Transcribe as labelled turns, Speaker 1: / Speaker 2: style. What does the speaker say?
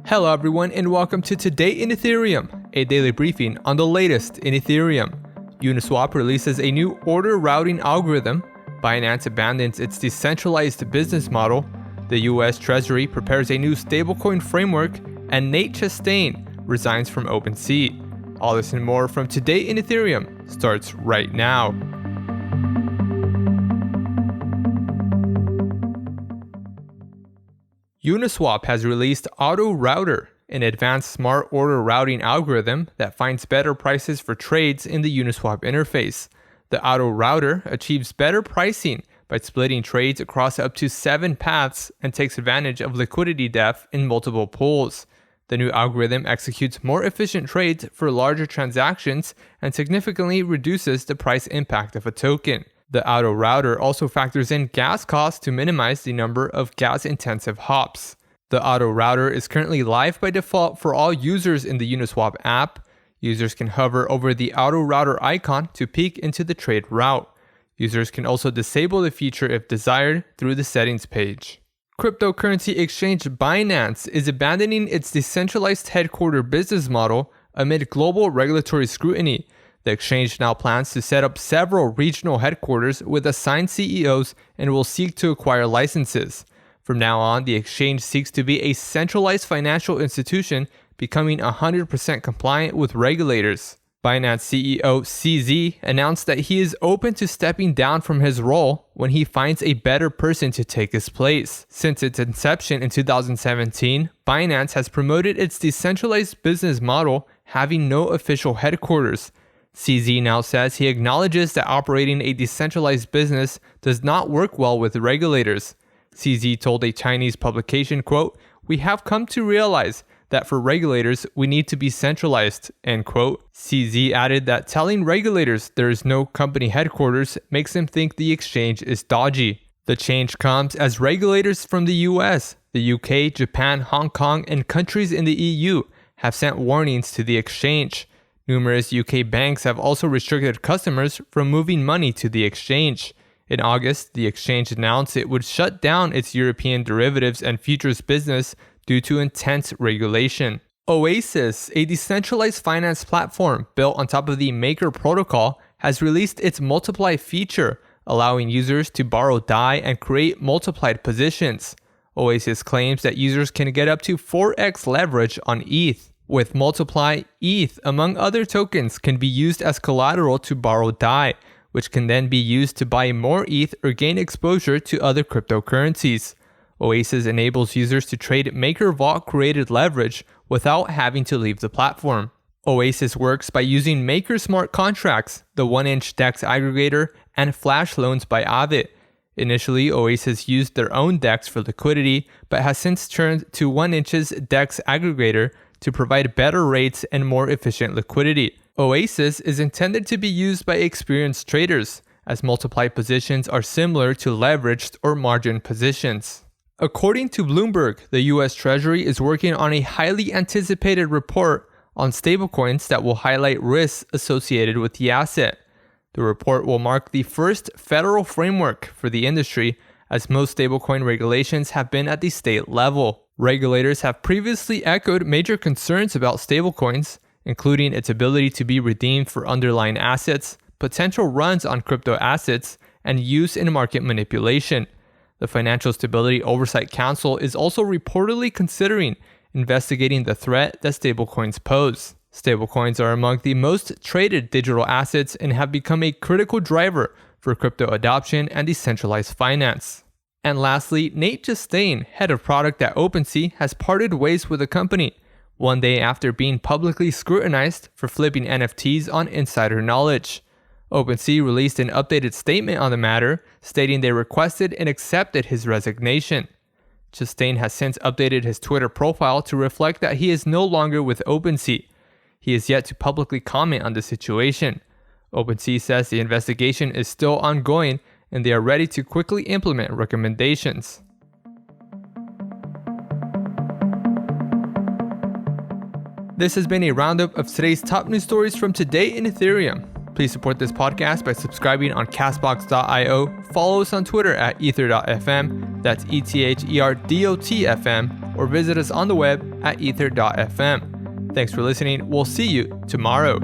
Speaker 1: Hello everyone and welcome to Today in Ethereum, a daily briefing on the latest in Ethereum. Uniswap releases a new order routing algorithm, Binance abandons its decentralized business model, the US Treasury prepares a new stablecoin framework, and Nate Chastain resigns from OpenSea. All this and more from Today in Ethereum starts right now. Uniswap has released Auto Router, an advanced smart order routing algorithm that finds better prices for trades in the Uniswap interface. The Auto Router achieves better pricing by splitting trades across up to 7 paths and takes advantage of liquidity depth in multiple pools. The new algorithm executes more efficient trades for larger transactions and significantly reduces the price impact of a token. The Auto Router also factors in gas costs to minimize the number of gas-intensive hops. The Auto Router is currently live by default for all users in the Uniswap app. Users can hover over the Auto Router icon to peek into the trade route. Users can also disable the feature if desired through the settings page. Cryptocurrency exchange Binance is abandoning its decentralized headquarter business model amid global regulatory scrutiny. The exchange now plans to set up several regional headquarters with assigned CEOs and will seek to acquire licenses. From now on, the exchange seeks to be a centralized financial institution, becoming 100% compliant with regulators. Binance CEO CZ announced that he is open to stepping down from his role when he finds a better person to take his place. Since its inception in 2017, Binance has promoted its decentralized business model, having no official headquarters. CZ now says he acknowledges that operating a decentralized business does not work well with regulators. CZ told a Chinese publication, quote, "We have come to realize that for regulators, we need to be centralized," end quote. CZ added that telling regulators there is no company headquarters makes them think the exchange is dodgy. The change comes as regulators from the US, the UK, Japan, Hong Kong, and countries in the EU have sent warnings to the exchange. Numerous UK banks have also restricted customers from moving money to the exchange. In August, the exchange announced it would shut down its European derivatives and futures business due to intense regulation. Oasis, a decentralized finance platform built on top of the Maker protocol, has released its Multiply feature, allowing users to borrow DAI and create multiplied positions. Oasis claims that users can get up to 4x leverage on ETH. With Multiply, ETH, among other tokens, can be used as collateral to borrow DAI, which can then be used to buy more ETH or gain exposure to other cryptocurrencies. Oasis enables users to trade Maker Vault-created leverage without having to leave the platform. Oasis works by using Maker smart contracts, the 1inch DEX aggregator, and flash loans by Aave. Initially, Oasis used their own DEX for liquidity, but has since turned to 1inch's DEX aggregator to provide better rates and more efficient liquidity. Oasis is intended to be used by experienced traders, as multiplied positions are similar to leveraged or margin positions. According to Bloomberg, the US Treasury is working on a highly anticipated report on stablecoins that will highlight risks associated with the asset. The report will mark the first federal framework for the industry, as most stablecoin regulations have been at the state level. Regulators have previously echoed major concerns about stablecoins, including its ability to be redeemed for underlying assets, potential runs on crypto assets, and use in market manipulation. The Financial Stability Oversight Council is also reportedly considering investigating the threat that stablecoins pose. Stablecoins are among the most traded digital assets and have become a critical driver for crypto adoption and decentralized finance. And lastly, Nate Chastain, head of product at OpenSea, has parted ways with the company, one day after being publicly scrutinized for flipping NFTs on insider knowledge. OpenSea released an updated statement on the matter, stating they requested and accepted his resignation. Chastain has since updated his Twitter profile to reflect that he is no longer with OpenSea. He is yet to publicly comment on the situation. OpenSea says the investigation is still ongoing and they are ready to quickly implement recommendations. This has been a roundup of today's top news stories from Today in Ethereum. Please support this podcast by subscribing on Castbox.io, follow us on Twitter at ether.fm, that's ETHERDOTFM, or visit us on the web at ether.fm. Thanks for listening. We'll see you tomorrow.